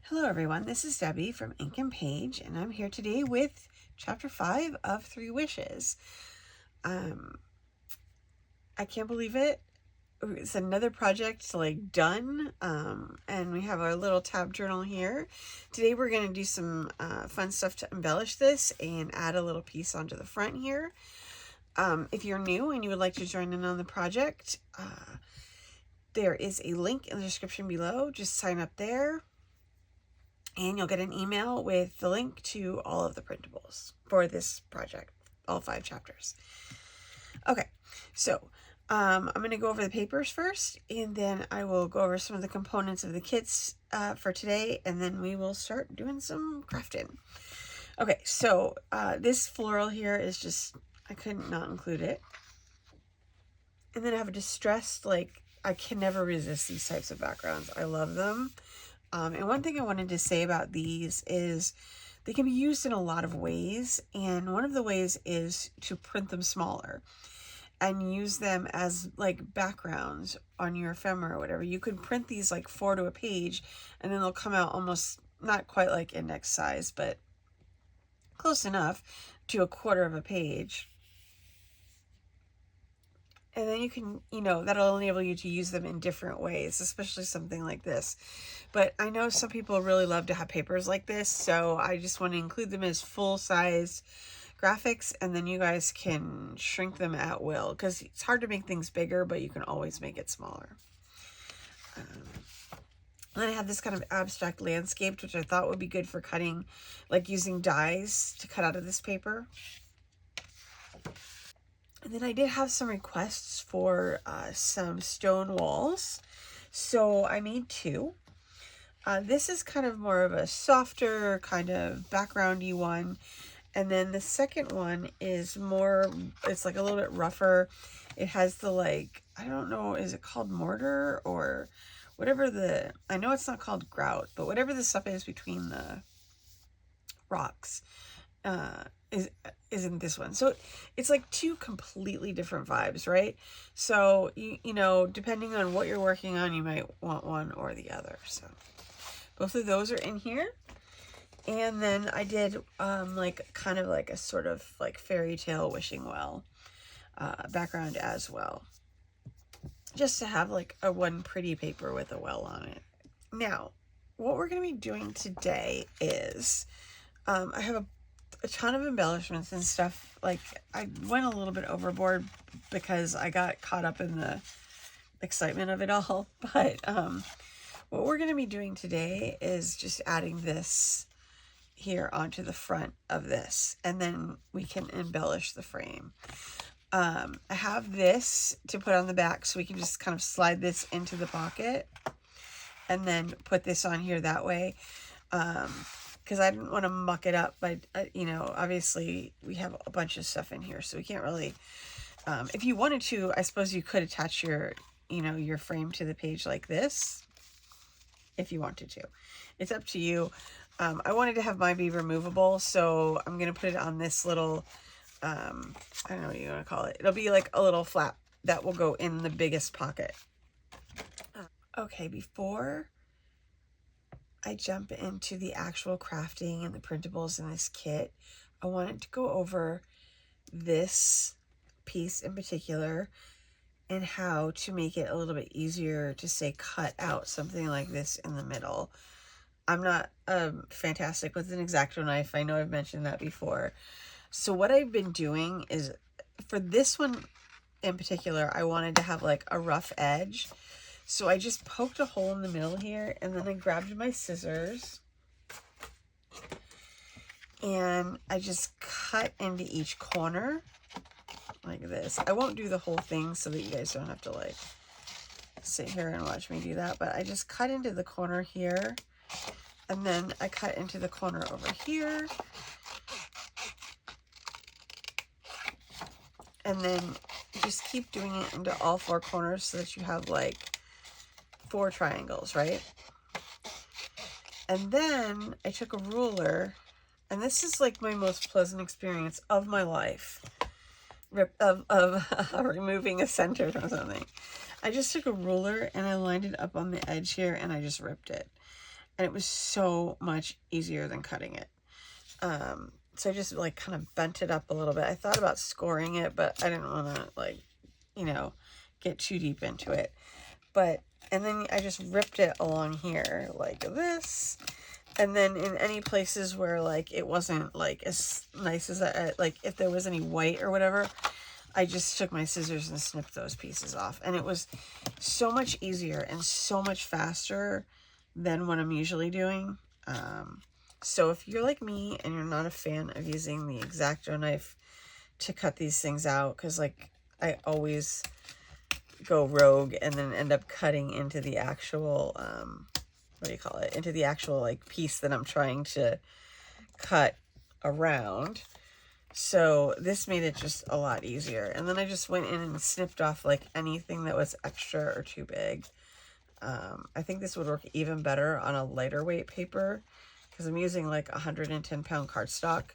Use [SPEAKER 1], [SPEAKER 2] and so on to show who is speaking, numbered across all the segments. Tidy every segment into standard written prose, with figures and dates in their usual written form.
[SPEAKER 1] Hello everyone, this is Debbie from Ink and Page, and I'm here today with Chapter 5 of 3 Wishes. I can't believe it. It's another project done, and we have our little tab journal here. Today we're going to do some fun stuff to embellish this and add a little piece onto the front here. If you're new and you would like to join in on the project, there is a link in the description below. Just sign up there, and you'll get an email with the link to all of the printables for this project, all 5 chapters. Okay, so I'm going to go over the papers first, and then I will go over some of the components of the kits for today, and then we will start doing some crafting. Okay, so this floral here is just, I couldn't not include it. And then I have a distressed, I can never resist these types of backgrounds. I love them. And one thing I wanted to say about these is they can be used in a lot of ways. And one of the ways is to print them smaller and use them as backgrounds on your ephemera or whatever. You could print these 4 to a page, and then they'll come out almost not quite like index size, but close enough to 1/4 of a page. And then you can, that'll enable you to use them in different ways, especially something like this. But I know some people really love to have papers like this, so I just want to include them as full-size graphics, and then you guys can shrink them at will, because it's hard to make things bigger, but you can always make it smaller. Then I have this kind of abstract landscape, which I thought would be good for cutting, using dies to cut out of this paper. And then I did have some requests for some stone walls, so I made 2. This is kind of more of a softer kind of backgroundy one, and then the second one is more, it's a little bit rougher. It has the I don't know, is it called mortar or whatever I know it's not called grout, but whatever the stuff is between the rocks isn't this one. So it's 2 completely different vibes, right? So you know, depending on what you're working on, you might want one or the other. So both of those are in here. And then I did kind of a sort of fairy tale wishing well background as well, just to have a one pretty paper with a well on it. Now what we're going to be doing today is I have a ton of embellishments and stuff. I went a little bit overboard because I got caught up in the excitement of it all. But what we're going to be doing today is just adding this here onto the front of this, and then we can embellish the frame. I have this to put on the back, so we can just kind of slide this into the pocket and then put this on here that way. Because I didn't want to muck it up, but obviously we have a bunch of stuff in here, so we can't really, if you wanted to, I suppose you could attach your your frame to the page like this if you wanted to. It's up to you. I wanted to have mine be removable, so I'm going to put it on this little, I don't know what you want to call it. It'll be a little flap that will go in the biggest pocket. Okay, before I jump into the actual crafting and the printables in this kit, I wanted to go over this piece in particular and how to make it a little bit easier to, say, cut out something like this in the middle. I'm not fantastic with an X-Acto knife. I know I've mentioned that before. So what I've been doing is, for this one in particular, I wanted to have a rough edge. So I just poked a hole in the middle here, and then I grabbed my scissors and I just cut into each corner like this. I won't do the whole thing so that you guys don't have to sit here and watch me do that, but I just cut into the corner here, and then I cut into the corner over here, and then just keep doing it into all 4 corners so that you have 4 triangles, right? And then I took a ruler, and this is my most pleasant experience of my life, of removing a center from something. I just took a ruler and I lined it up on the edge here, and I just ripped it. and it was so much easier than cutting it. So I just like kind of bent it up a little bit. I thought about scoring it, but I didn't want to, like, you know, get too deep into it. But, and then I just ripped it along here like this. And then in any places where, like, it wasn't, like, as nice as that, like, if there was any white or whatever, I just took my scissors and snipped those pieces off. And it was so much easier and so much faster than what I'm usually doing. So if you're like me and you're not a fan of using the X-Acto knife to cut these things out, because, like, I always go rogue and then end up cutting into the actual, what do you call it? Into the actual, like, piece that I'm trying to cut around. So this made it just a lot easier. And then I just went in and snipped off, like, anything that was extra or too big. I think this would work even better on a lighter weight paper, because I'm using like 110-pound cardstock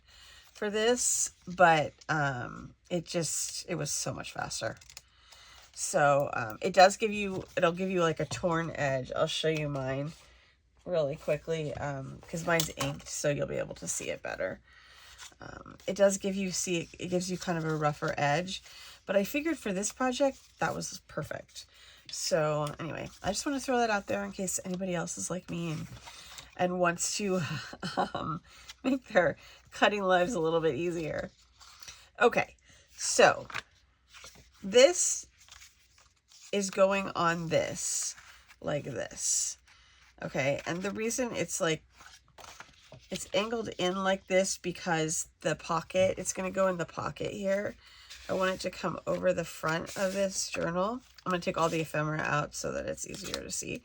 [SPEAKER 1] for this, but it was so much faster. So it does give you, it'll give you like a torn edge. I'll show you mine really quickly, because mine's inked, so you'll be able to see it better. It does give you, it gives you kind of a rougher edge, but I figured for this project that was perfect. So anyway, I just want to throw that out there in case anybody else is like me and wants to make their cutting lives a little bit easier. Okay, so this is going on this, like this. Okay, and the reason it's like, it's angled in like this because the pocket, it's going to go in the pocket here. I want it to come over the front of this journal. I'm going to take all the ephemera out so that it's easier to see.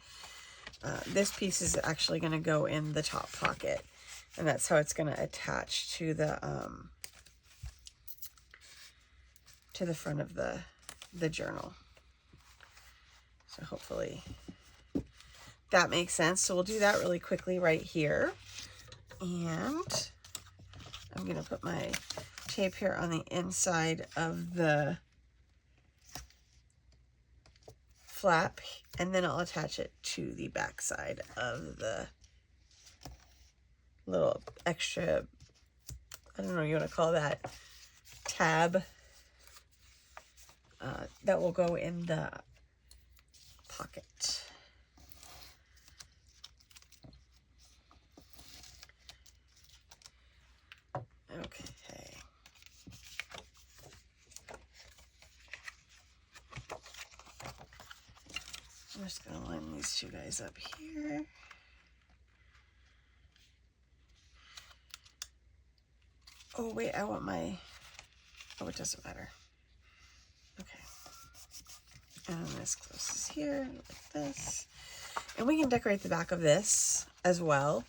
[SPEAKER 1] This piece is actually going to go in the top pocket, and that's how it's going to attach to the front of the journal. So hopefully that makes sense. So we'll do that really quickly right here. And I'm going to put my tape here on the inside of the flap, and then I'll attach it to the back side of the little extra, I don't know what you want to call that, tab that will go in the pocket. Okay. I'm just going to line these two guys up here. Oh, wait, I want my... Oh, it doesn't matter. Okay. And this closes here, like this. And we can decorate the back of this as well.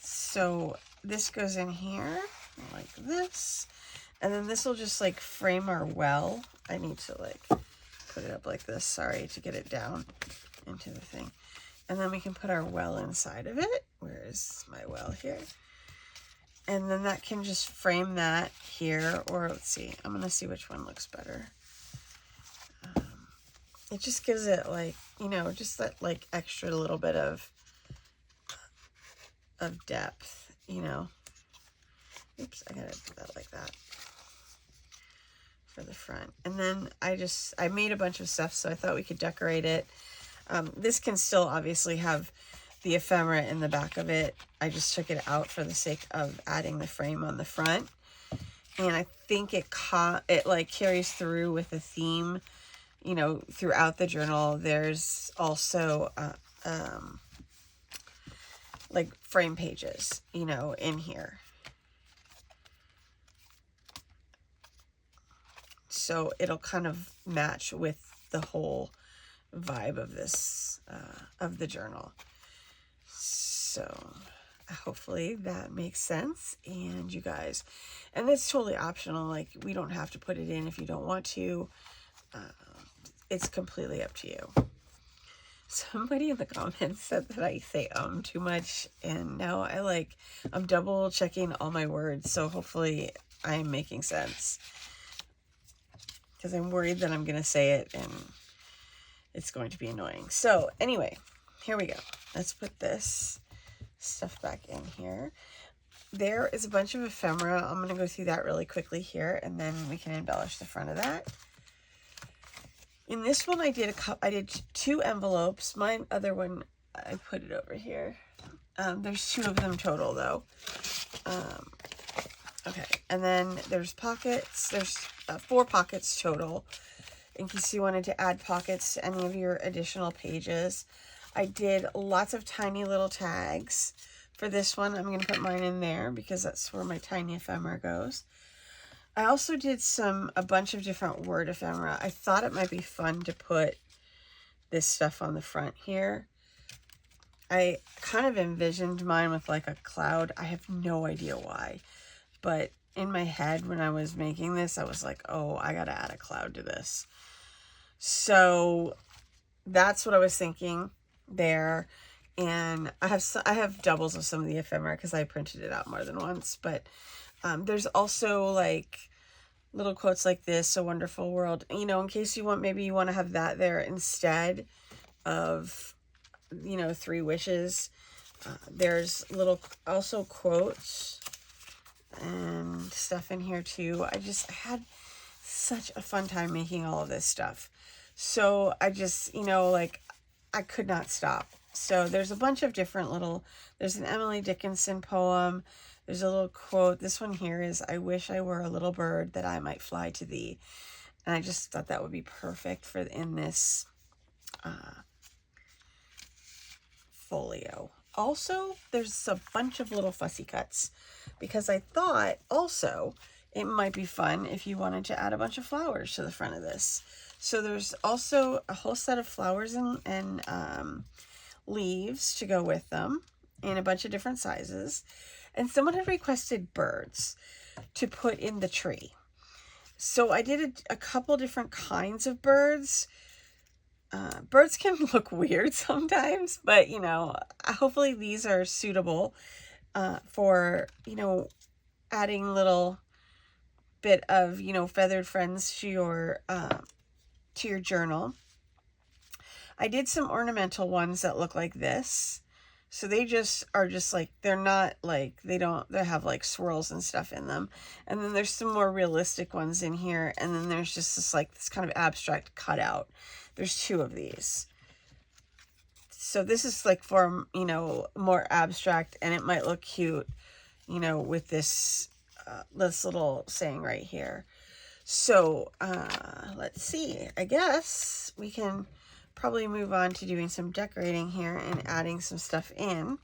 [SPEAKER 1] So this goes in here, like this. And then this will just, like, frame our well. I need to, like, put it up like this, sorry, to get it down into the thing. And then we can put our well inside of it. Where is my well here? And then that can just frame that here, or let's see, I'm going to see which one looks better. It just gives it, like, you know, just that, like, extra little bit of depth, you know. Oops, I gotta do that like that for the front. And then I made a bunch of stuff, so I thought we could decorate it. This can still obviously have the ephemera in the back of it. I just took it out for the sake of adding the frame on the front. And I think it like carries through with the theme, you know, throughout the journal. There's also like frame pages, you know, in here. So it'll kind of match with the whole vibe of this, of the journal. So hopefully that makes sense. And you guys, and it's totally optional. Like, we don't have to put it in if you don't want to. It's completely up to you. Somebody in the comments said that I say too much, and now I'm double checking all my words, so hopefully I'm making sense, because I'm worried that I'm going to say it and it's going to be annoying. So anyway, here we go. Let's put this stuff back in here. There is a bunch of ephemera. I'm going to go through that really quickly here, and then we can embellish the front of that. In this one, I did 2 envelopes. My other one, I put it over here. There's 2 of them total, though. Okay, and then there's pockets. There's 4 pockets total, in case you wanted to add pockets to any of your additional pages. I did lots of tiny little tags. For this one, I'm going to put mine in there because that's where my tiny ephemera goes. I also did a bunch of different word ephemera. I thought it might be fun to put this stuff on the front here. I kind of envisioned mine with like a cloud. I have no idea why, but in my head when I was making this, I was like, oh, I got to add a cloud to this. So that's what I was thinking there. And I have doubles of some of the ephemera because I printed it out more than once, but there's also like little quotes like this, "A Wonderful World," you know, in case you want, maybe you want to have that there instead of, you know, 3 wishes. There's little also quotes and stuff in here too. I had such a fun time making all of this stuff. So I just, you know, like I could not stop. So there's a bunch of different there's an Emily Dickinson poem. There's a little quote. This one here is, "I wish I were a little bird that I might fly to thee." And I just thought that would be perfect in this folio. Also, there's a bunch of little fussy cuts because I thought also it might be fun if you wanted to add a bunch of flowers to the front of this. So there's also a whole set of flowers and leaves to go with them in a bunch of different sizes. And someone had requested birds to put in the tree. So I did a couple different kinds of birds. Birds can look weird sometimes, but, you know, hopefully these are suitable for, you know, adding little bit of, you know, feathered friends to your journal. I did some ornamental ones that look like this. So they are just like, they're not like, they have like swirls and stuff in them. And then there's some more realistic ones in here. And then there's just this kind of abstract cutout. There's 2 of these. So this is like for, you know, more abstract, and it might look cute, you know, with this little saying right here. So let's see, I guess we can probably move on to doing some decorating here and adding some stuff in.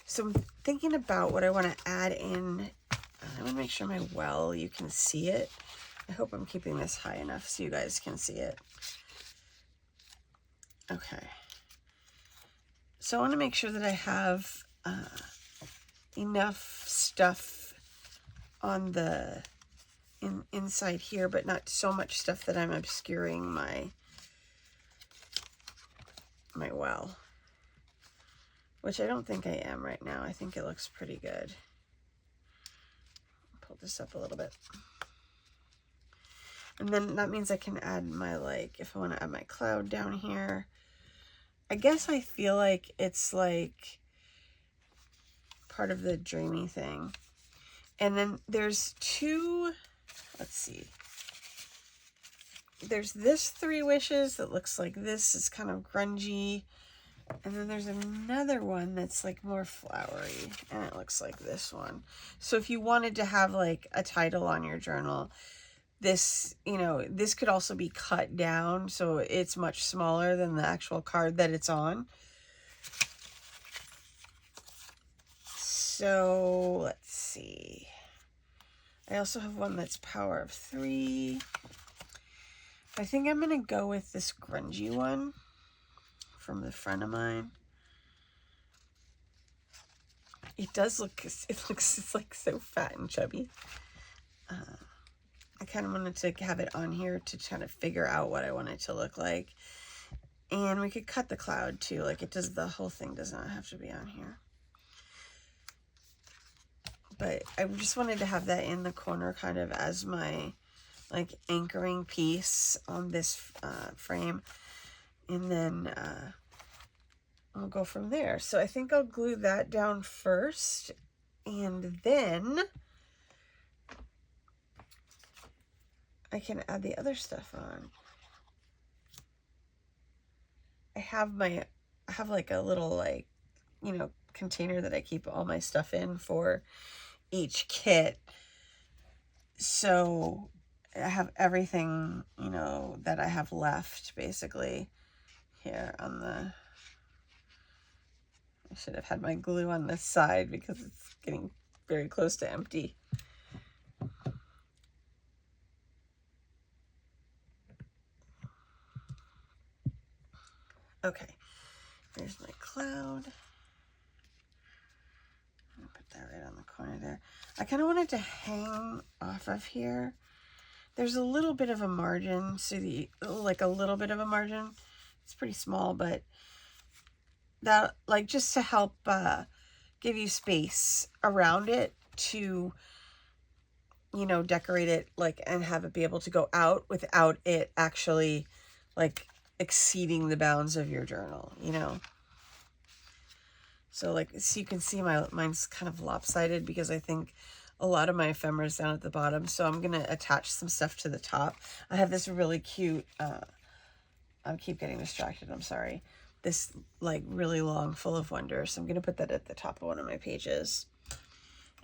[SPEAKER 1] So I'm thinking about what I want to add in. I want to make sure my you can see it. I hope I'm keeping this high enough so you guys can see it. Okay. So I want to make sure that I have enough stuff on the inside here, but not so much stuff that I'm obscuring my well, which I don't think I am right now. I think it looks pretty good. Pull this up a little bit. And then that means I can add my, like, if I want to add my cloud down here. I guess I feel like it's like part of the dreamy thing. And then there's 2, let's see. There's this 3 wishes that looks like this. Is kind of grungy. And then there's another one that's like more flowery, and it looks like this one. So if you wanted to have like a title on your journal, this, you know, this could also be cut down so it's much smaller than the actual card that it's on. So let's see. I also have one that's Power of 3. I think I'm going to go with this grungy one from the friend of mine. It does look, it's like so fat and chubby. I kind of wanted to have it on here to kind of figure out what I want it to look like. And we could cut the cloud too. Like it does, the whole thing does not have to be on here. But I just wanted to have that in the corner kind of as my like anchoring piece on this frame. And then we'll go from there. So I think I'll glue that down first, and then I can add the other stuff on. I have like a little, like, you know, container that I keep all my stuff in for each kit. So I have everything, you know, that I have left basically here on the, I should have had my glue on this side because it's getting very close to empty. Okay, there's my cloud. I'll put that right on the corner there. I kind of want it to hang off of here. There's a little bit of a margin, so like a little bit of a margin. It's pretty small, but that, like, just to help give you space around it to, you know, decorate it, like, and have it be able to go out without it actually, like, exceeding the bounds of your journal, you know. So, like, so you can see mine's kind of lopsided because I think a lot of my ephemera is down at the bottom. So I'm going to attach some stuff to the top. I have this really cute, I keep getting distracted, I'm sorry. This, like, really long Full of Wonder. So I'm going to put that at the top of one of my pages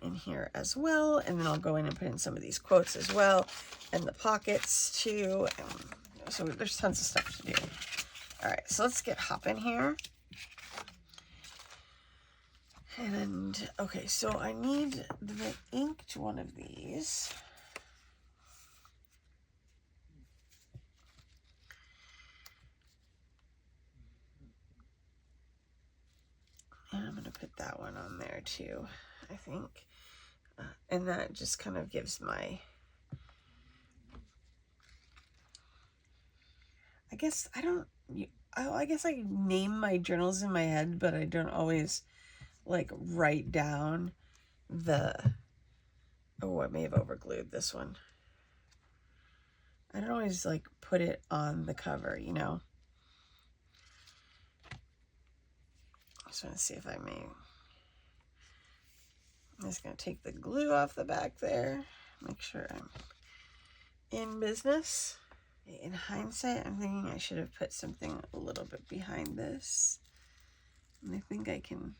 [SPEAKER 1] in here as well. And then I'll go in and put in some of these quotes as well. And the pockets too. And so there's tons of stuff to do. All right, so let's get hopping here. And, okay, so I need the inked one of these. And I'm going to put that one on there too, I think. And that just kind of gives my, I guess I guess I name my journals in my head, but I don't always, like, write down the, oh, I may have overglued this one. I don't always, like, put it on the cover, you know. I just want to see if I may. I'm just going to take the glue off the back there. Make sure I'm in business. In hindsight, I'm thinking I should have put something a little bit behind this. And I think I can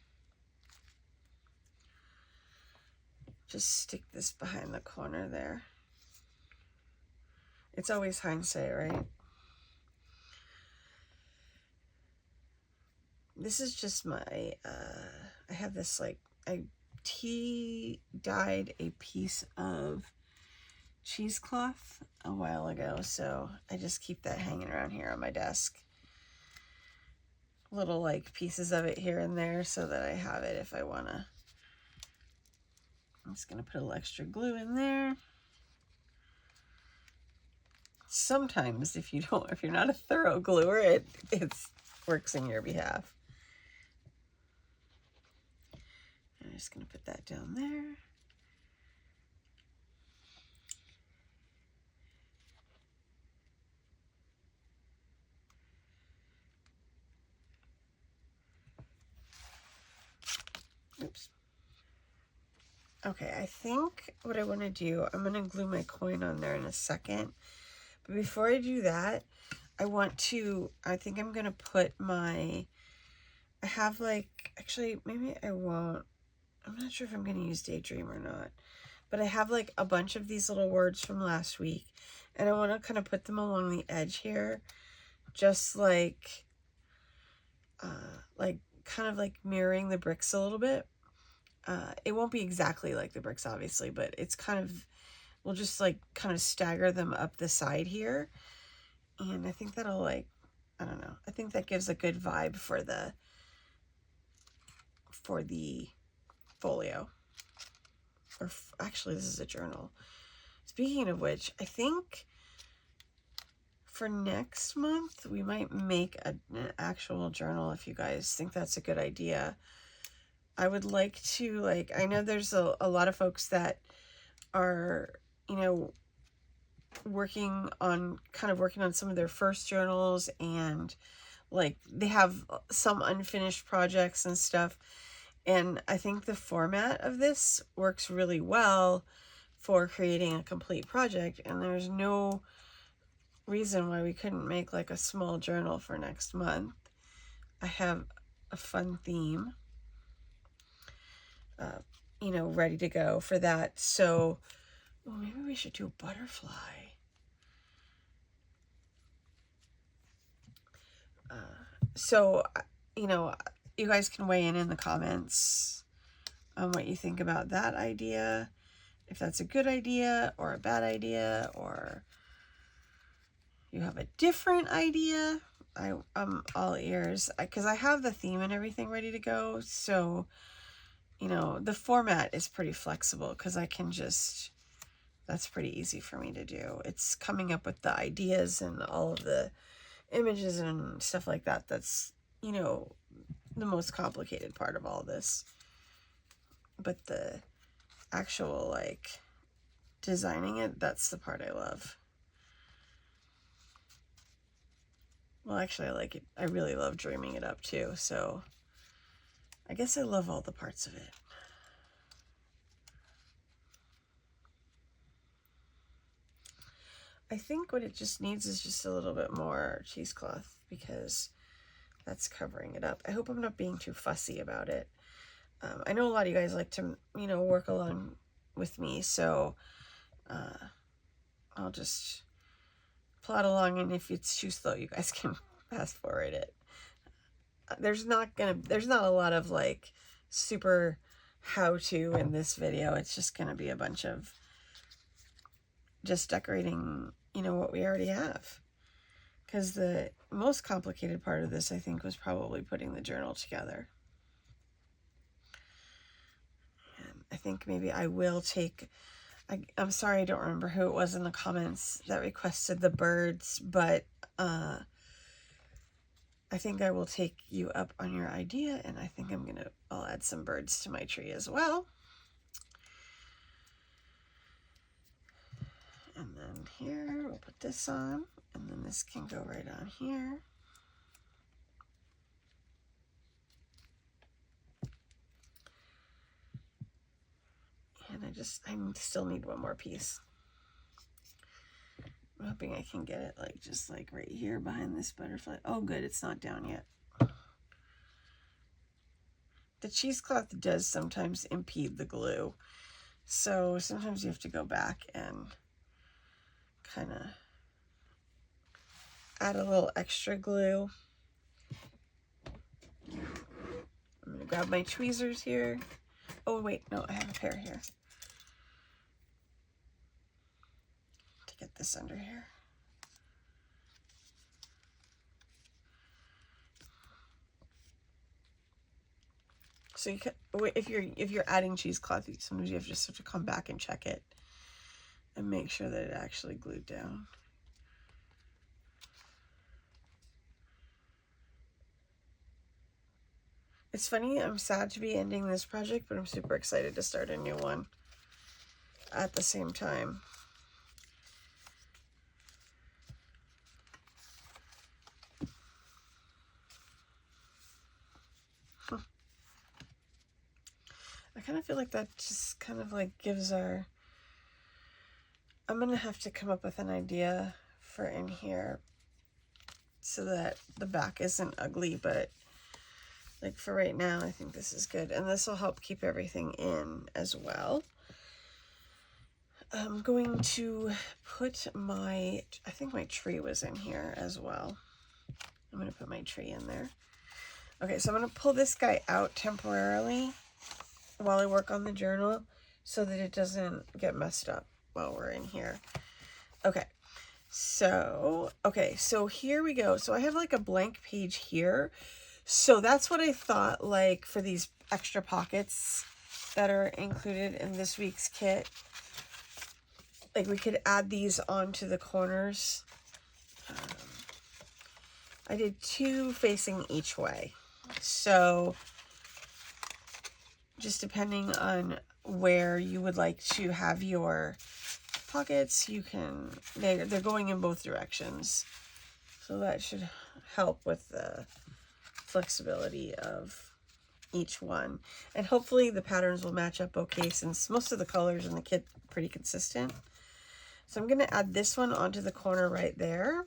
[SPEAKER 1] just stick this behind the corner there. It's always hindsight, right? This is just my, I have this, like, I tea dyed a piece of cheesecloth a while ago, so I just keep that hanging around here on my desk. Little, like, pieces of it here and there so that I have it if I want to. I'm just going to put a little extra glue in there. Sometimes if you're not a thorough gluer, it works in your behalf. I'm just going to put that down there. Oops. Okay, I think what I want to do, I'm going to glue my coin on there in a second. But before I do that, I think I'm going to put I have, like, actually, maybe I won't. I'm not sure if I'm going to use Daydream or not. But I have, like, a bunch of these little words from last week. And I want to kind of put them along the edge here. Just like kind of like mirroring the bricks a little bit. It won't be exactly like the bricks, obviously, but it's kind of, we'll just, like, kind of stagger them up the side here. And I think that'll, like, I don't know. I think that gives a good vibe for the folio. Or actually, this is a journal. Speaking of which, I think for next month, we might make an actual journal if you guys think that's a good idea. I would like to, like, I know there's a lot of folks that are, you know, working on some of their first journals and like they have some unfinished projects and stuff. And I think the format of this works really well for creating a complete project. And there's no reason why we couldn't make like a small journal for next month. I have a fun theme, you know, ready to go for that. So well, maybe we should do a butterfly. So, you know, you guys can weigh in the comments on what you think about that idea. If that's a good idea or a bad idea, or you have a different idea, I'm all ears, because I have the theme and everything ready to go. So, you know, the format is pretty flexible because I can just, that's pretty easy for me to do. It's coming up with the ideas and all of the images and stuff like that. That's, you know, the most complicated part of all this. But the actual, like, designing it, that's the part I love. Well, actually, I like it. I really love dreaming it up too. So I guess I love all the parts of it. I think what it just needs is just a little bit more cheesecloth, because that's covering it up. I hope I'm not being too fussy about it. I know a lot of you guys like to, you know, work along with me, so I'll just plot along, and if it's too slow, you guys can fast forward it. There's not a lot of like super how-to in this video. It's just gonna be a bunch of just decorating, you know, what we already have. Because the most complicated part of this, I think, was probably putting the journal together. And I think maybe I will take, I'm sorry, I don't remember who it was in the comments that requested the birds, but I think I will take you up on your idea, and I think I'll add some birds to my tree as well. And then here, we'll put this on, and then this can go right on here. And I still need one more piece. I'm hoping I can get it like just like right here behind this butterfly. Oh good, it's not down yet. The cheesecloth does sometimes impede the glue, so sometimes you have to go back and kind of add a little extra glue. I'm gonna grab my tweezers here. Oh wait, no, I have a pair here to get this under here. So you can, if you're adding cheesecloth, sometimes you just have to come back and check it and make sure that it actually glued down. It's funny, I'm sad to be ending this project, but I'm super excited to start a new one at the same time. I kind of feel like that just kind of like gives our... I'm going to have to come up with an idea for in here so that the back isn't ugly, but like for right now, I think this is good. And this will help keep everything in as well. I'm going to put I think my tree was in here as well. I'm going to put my tree in there. Okay, so I'm going to pull this guy out temporarily while I work on the journal so that it doesn't get messed up while we're in here. Okay, so here we go. So I have like a blank page here. So that's what I thought, like for these extra pockets that are included in this week's kit. Like we could add these onto the corners. I did 2 facing each way. So just depending on where you would like to have your pockets, you can, they're going in both directions. So that should help with the flexibility of each one. And hopefully the patterns will match up okay, since most of the colors in the kit are pretty consistent. So I'm going to add this one onto the corner right there.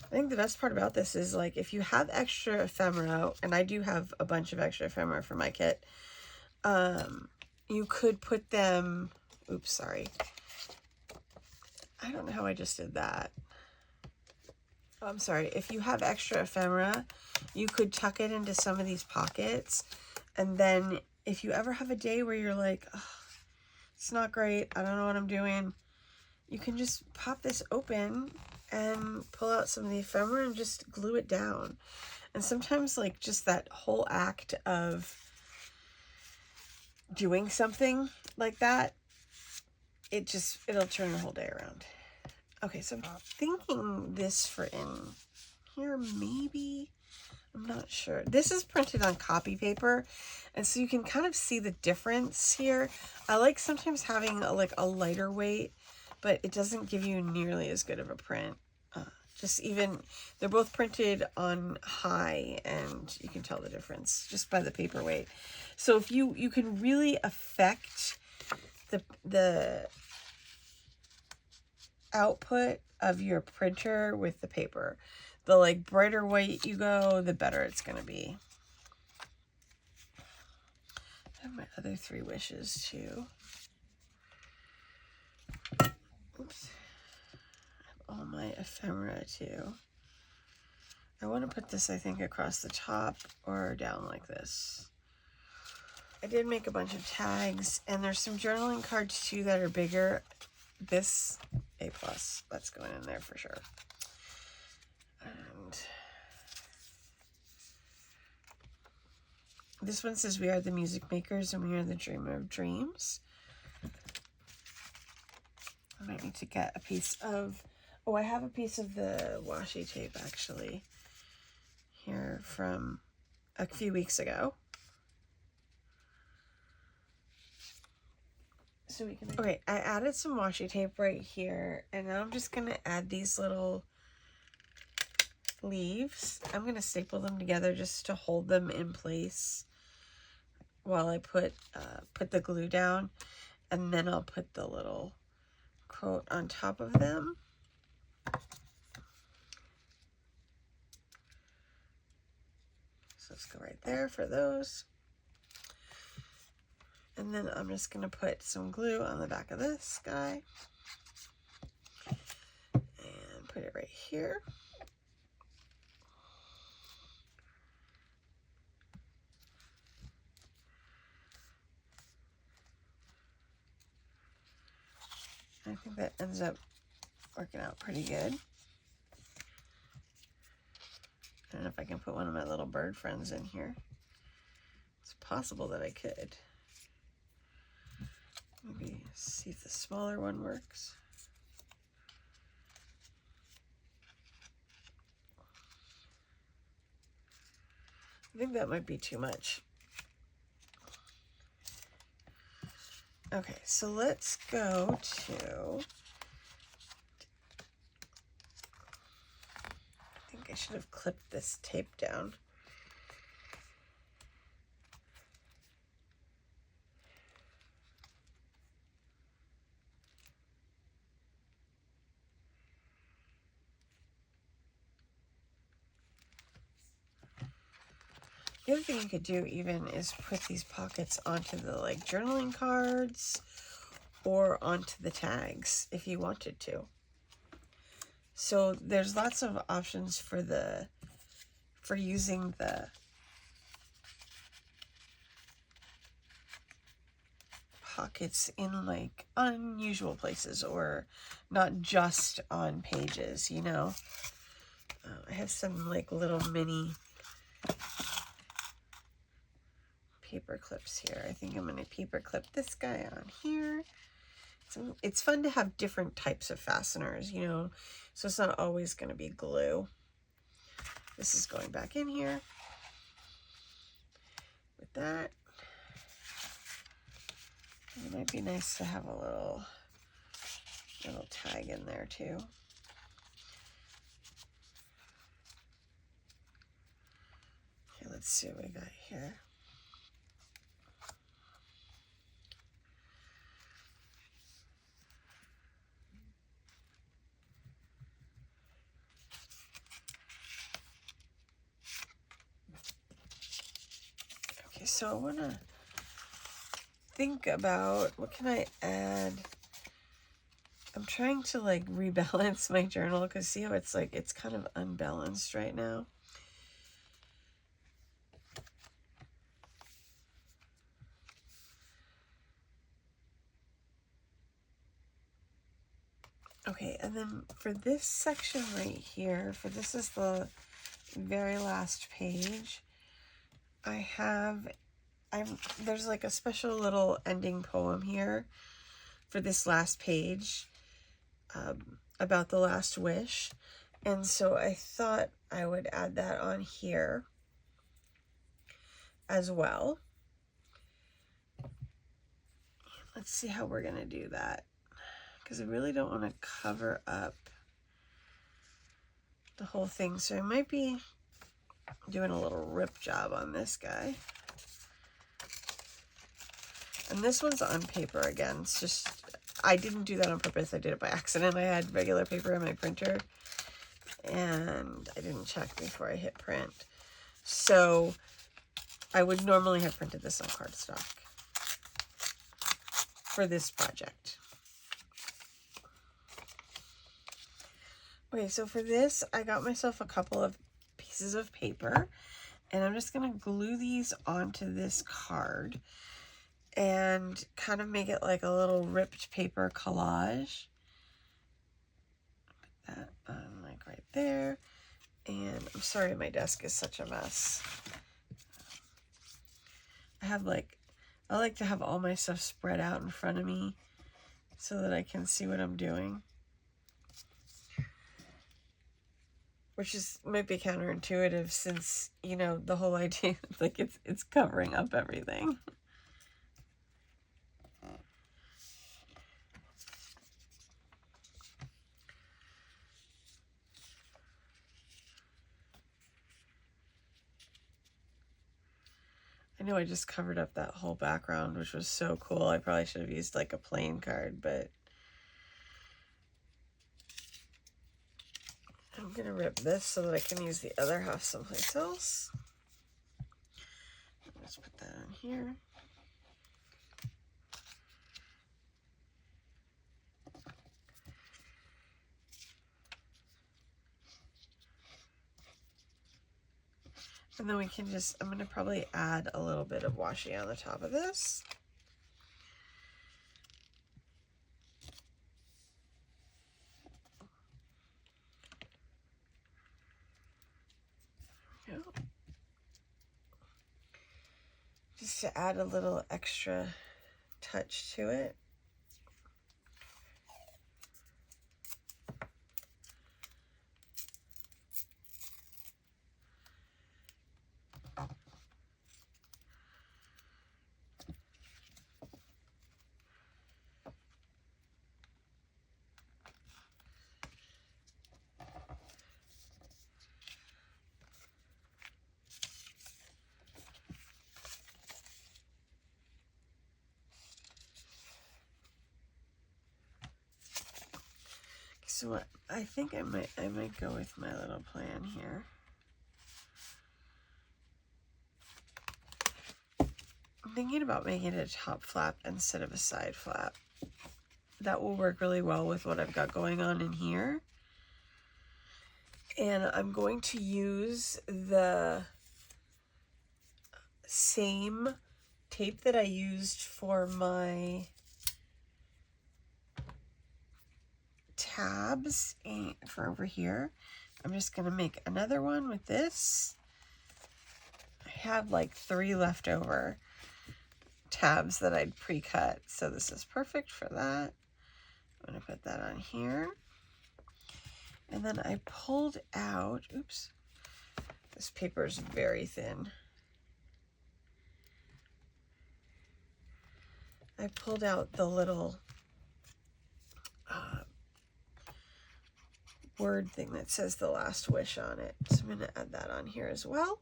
[SPEAKER 1] I think the best part about this is, like, if you have extra ephemera, and I do have a bunch of extra ephemera for my kit, you could put them, oops, sorry. I don't know how I just did that. Oh, I'm sorry. If you have extra ephemera, you could tuck it into some of these pockets. And then if you ever have a day where you're like, oh, it's not great, I don't know what I'm doing, you can just pop this open and pull out some of the ephemera and just glue it down. And sometimes, like, just that whole act of doing something like that, it'll turn the whole day around. Okay, so I'm thinking this for in here, maybe. I'm not sure. This is printed on copy paper, and so you can kind of see the difference here. I like sometimes having a lighter weight, but it doesn't give you nearly as good of a print. They're both printed on high, and you can tell the difference just by the paper weight. So if you can really affect the output of your printer with the paper. The, like, brighter white you go, the better it's going to be. I have my other 3 wishes too. Oops. I have all my ephemera too. I want to put this, I think, across the top or down like this. I did make a bunch of tags, and there's some journaling cards too that are bigger. This A+, that's going in there for sure. And this one says, we are the music makers and we are the dreamer of dreams. I might need to get a piece of, I have a piece of the washi tape actually here from a few weeks ago. So we can, okay, I added some washi tape right here, and now I'm just going to add these little leaves. I'm going to staple them together just to hold them in place while I put the glue down, and then I'll put the little quote on top of them. So let's go right there for those. And then I'm just going to put some glue on the back of this guy and put it right here. I think that ends up working out pretty good. I don't know if I can put one of my little bird friends in here. It's possible that I could. Maybe see if the smaller one works. I think that might be too much. Okay, so let's go to, I think I should have clipped this tape down. The other thing you could do even is put these pockets onto the, like, journaling cards or onto the tags if you wanted to. So there's lots of options for using the pockets in, like, unusual places, or not just on pages, you know. I have some, like, little mini paper clips here. I think I'm going to paper clip this guy on here. So it's fun to have different types of fasteners, you know, so it's not always going to be glue. This is going back in here with that. It might be nice to have a little tag in there too. Let's see what we got here. Okay, so I want to think about what can I add. I'm trying to like rebalance my journal because see how it's like it's kind of unbalanced right now. Okay, and then for this section right here, for this is the very last page, there's like a special little ending poem here for this last page about the last wish. And so I thought I would add that on here as well. Let's see how we're going to do that, because I really don't want to cover up the whole thing. So I might be doing a little rip job on this guy. And this one's on paper again. It's just, I didn't do that on purpose. I did it by accident. I had regular paper in my printer and I didn't check before I hit print. So I would normally have printed this on cardstock for this project. Okay, so for this, I got myself a couple of pieces of paper and I'm just going to glue these onto this card and kind of make it like a little ripped paper collage. Put that on like right there. And I'm sorry my desk is such a mess. I like to have all my stuff spread out in front of me so that I can see what I'm doing. Which might be counterintuitive since, you know, the whole idea like it's covering up everything. I know I just covered up that whole background, which was so cool. I probably should have used like a plain card, but I'm going to rip this so that I can use the other half someplace else. Let's put that on here. And then we can just, I'm going to probably add a little bit of washi on the top of this. There we go. Just to add a little extra touch to it. So I think I might go with my little plan here. I'm thinking about making it a top flap instead of a side flap. That will work really well with what I've got going on in here. And I'm going to use the same tape that I used for my tabs for over here. I'm just going to make another one with this. I have like 3 leftover tabs that I'd pre-cut, so this is perfect for that. I'm going to put that on here. And then I pulled out, oops, this paper is very thin. I pulled out the little word thing that says the last wish on it. So I'm going to add that on here as well.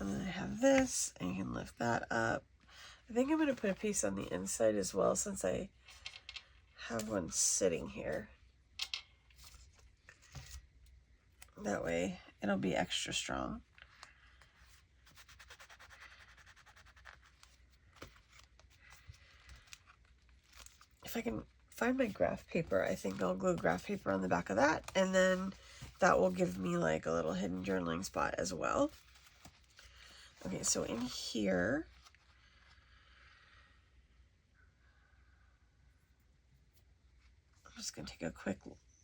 [SPEAKER 1] And then I have this, and you can lift that up. I think I'm going to put a piece on the inside as well, since I have one sitting here. That way it'll be extra strong. If I can find my graph paper, I think I'll glue graph paper on the back of that, and then that will give me like a little hidden journaling spot as well. Okay, so in here, I'm just going to take a quick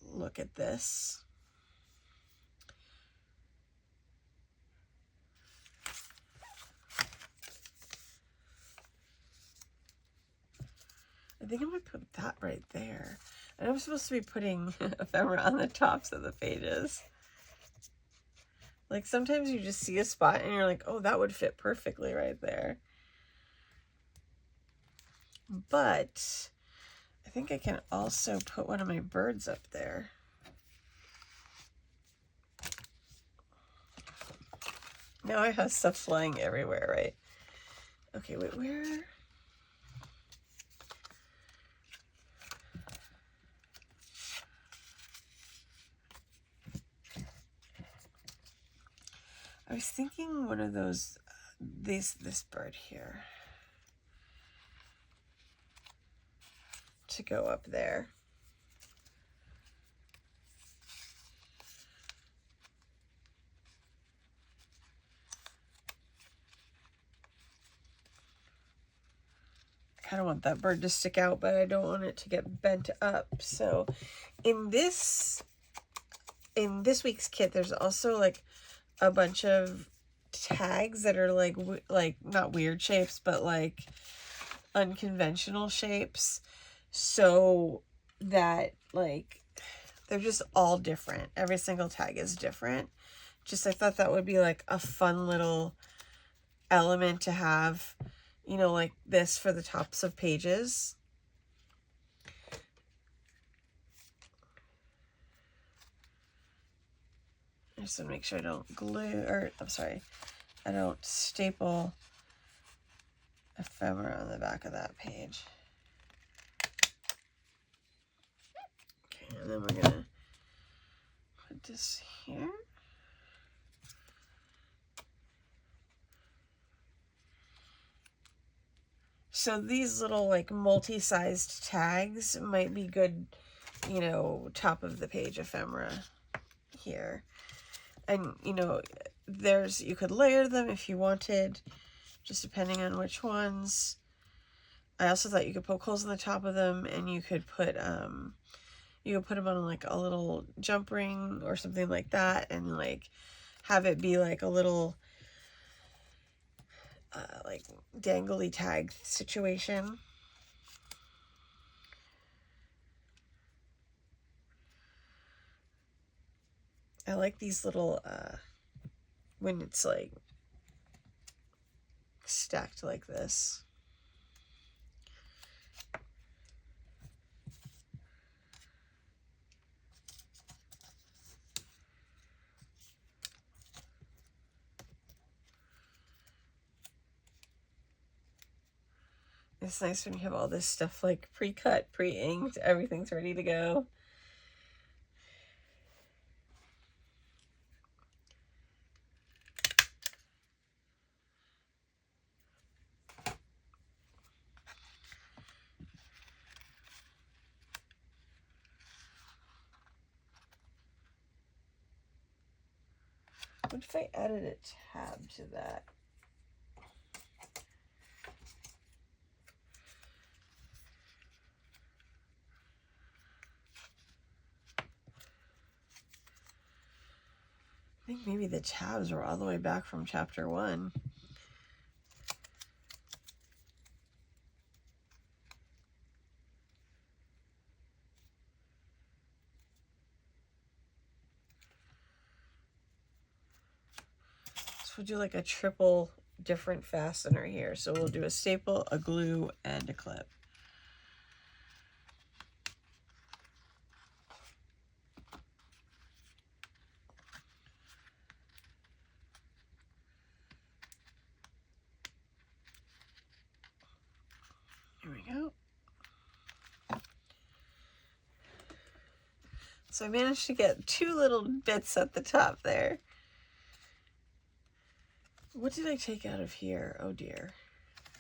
[SPEAKER 1] look at this. I think I'm going to put that right there. And I'm supposed to be putting ephemera on the tops of the pages. Like sometimes you just see a spot and you're like, oh, that would fit perfectly right there. But I think I can also put one of my birds up there. Now I have stuff flying everywhere, right? Okay, wait, where? I was thinking one of those, this bird here, to go up there. I kind of want that bird to stick out, but I don't want it to get bent up. So in this week's kit, there's also like a bunch of tags that are like not weird shapes, but like unconventional shapes, so that like they're just all different. Every single tag is different. Just I thought that would be like a fun little element to have, you know, like this for the tops of pages. I just want to make sure I don't glue, or I'm sorry, I don't staple ephemera on the back of that page. Okay, and then we're gonna put this here. So these little like multi-sized tags might be good, you know, top of the page ephemera here. And, you know, you could layer them if you wanted, just depending on which ones. I also thought you could poke holes in the top of them, and you could put them on like a little jump ring or something like that, and like have it be like a little like dangly tag situation. I like these little when it's like stacked like this. It's nice when you have all this stuff like pre-cut, pre-inked, everything's ready to go. What if I added a tab to that? I think maybe the tabs were all the way back from chapter 1. So we'll do like a triple different fastener here. So we'll do a staple, a glue, and a clip. Here we go. So I managed to get 2 little bits at the top there. What did I take out of here? Oh dear.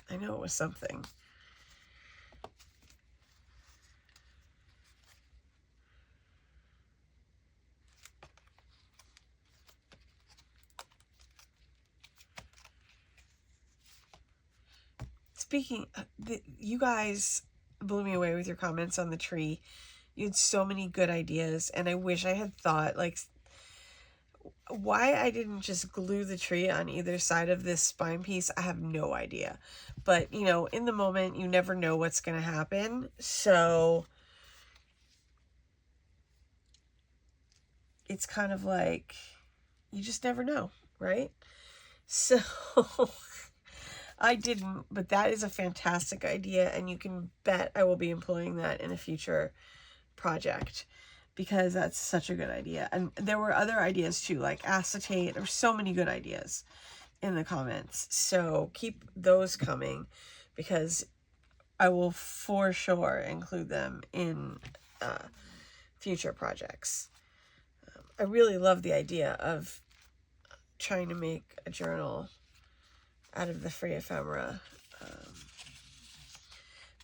[SPEAKER 1] I know it was something. Speaking, you guys blew me away with your comments on the tree. You had so many good ideas, and I wish I had thought, like, why I didn't just glue the tree on either side of this spine piece, I have no idea. But, you know, in the moment, you never know what's going to happen. So it's kind of like, you just never know, right? So I didn't, but that is a fantastic idea, and you can bet I will be employing that in a future project, because that's such a good idea. And there were other ideas too, like acetate. There were so many good ideas in the comments, so keep those coming, because I will for sure include them in future projects. I really love the idea of trying to make a journal out of the free ephemera.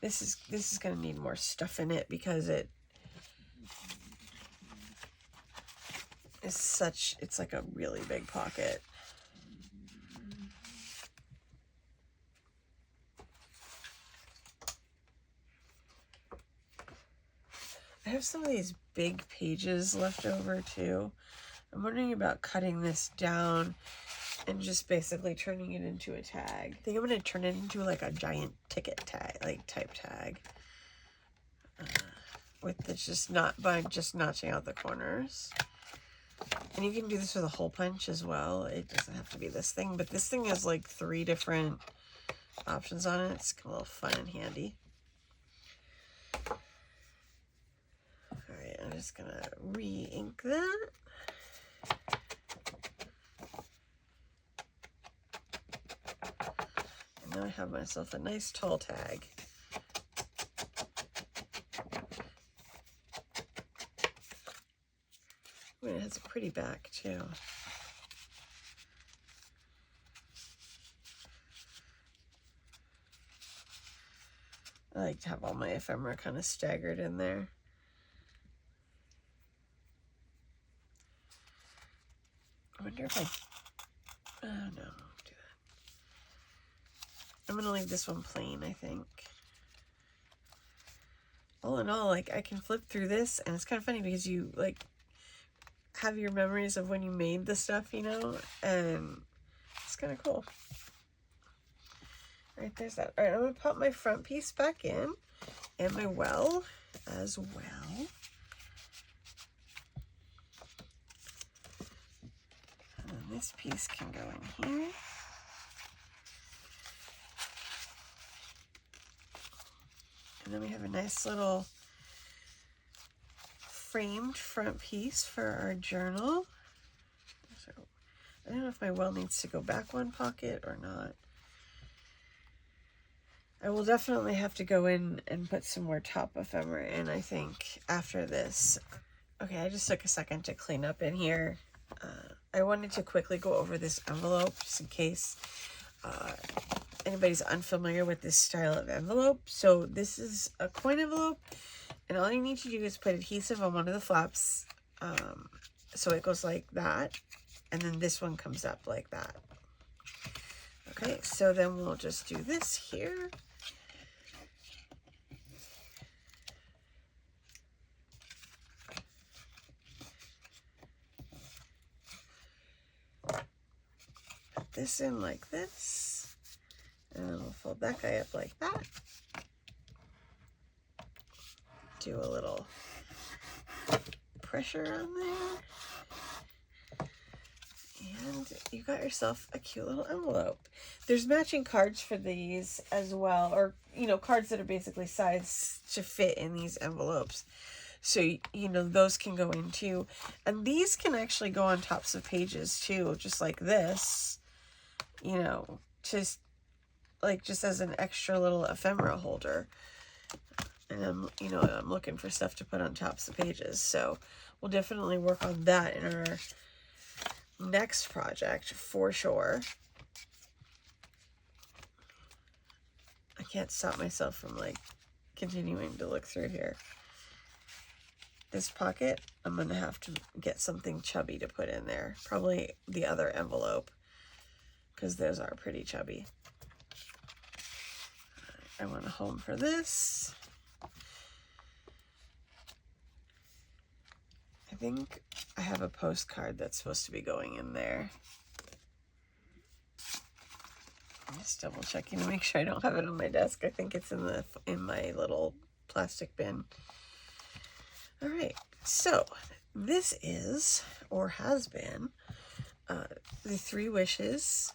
[SPEAKER 1] This is going to need more stuff in it, because it is such, it's like a really big pocket. I have some of these big pages left over too. I'm wondering about cutting this down and just basically turning it into a tag. I think I'm going to turn it into like a giant ticket tag, like type tag. With the by just notching out the corners. And you can do this with a hole punch as well. It doesn't have to be this thing, but this thing has like 3 different options on it. It's a little fun and handy. Alright, I'm just going to re-ink that. And now I have myself a nice tall tag. I mean, it has a pretty back too. I like to have all my ephemera kind of staggered in there. I wonder if oh no, don't do that. I'm gonna leave this one plain, I think. All in all, like, I can flip through this, and it's kind of funny because you like have your memories of when you made the stuff, you know, and it's kind of cool. All right, there's that. All right, I'm gonna pop my front piece back in, and my well as well. And then this piece can go in here. And then we have a nice little framed front piece for our journal. So I don't know if my well needs to go back one pocket or not. I will definitely have to go in and put some more top ephemera in, I think, after this. Okay, I just took a second to clean up in here. I wanted to quickly go over this envelope just in case anybody's unfamiliar with this style of envelope. So this is a coin envelope, and all you need to do is put adhesive on one of the flaps, so it goes like that, and then this one comes up like that. Okay, so then we'll just do this here. Put this in like this, and then we'll fold that guy up like that. Do a little pressure on there. And you got yourself a cute little envelope. There's matching cards for these as well, or, you know, cards that are basically sized to fit in these envelopes. So, you know, those can go in too. And these can actually go on tops of pages too, just like this, you know, just like just as an extra little ephemera holder. And I'm looking for stuff to put on tops of pages. So we'll definitely work on that in our next project for sure. I can't stop myself from like continuing to look through here. This pocket, I'm going to have to get something chubby to put in there. Probably the other envelope, because those are pretty chubby. I want a home for this. I think I have a postcard that's supposed to be going in there. I'm just double checking to make sure I don't have it on my desk. I think it's in my little plastic bin. All right, so this is, or has been, the 3 Wishes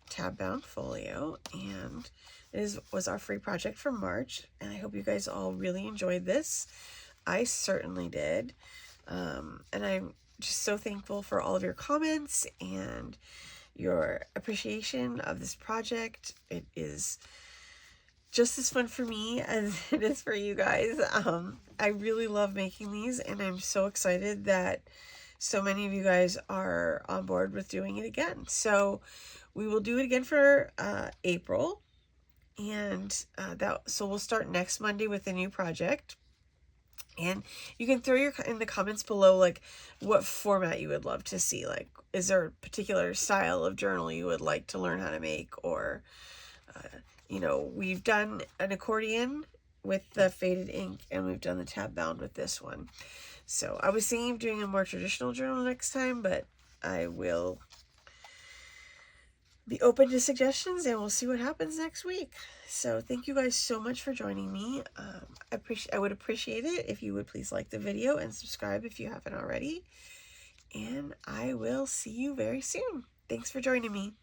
[SPEAKER 1] tab bound folio, and it was our free project for March, and I hope you guys all really enjoyed this. I certainly did, and I'm just so thankful for all of your comments and your appreciation of this project. It is just as fun for me as it is for you guys. I really love making these, and I'm so excited that so many of you guys are on board with doing it again. So we will do it again for April, and so we'll start next Monday with a new project. And you can throw in the comments below, like, what format you would love to see. Like, is there a particular style of journal you would like to learn how to make? Or, we've done an accordion with the faded ink, and we've done the tab bound with this one. So I was thinking of doing a more traditional journal next time, but I will be open to suggestions, and we'll see what happens next week. So thank you guys so much for joining me. I would appreciate it if you would please like the video and subscribe if you haven't already. And I will see you very soon. Thanks for joining me.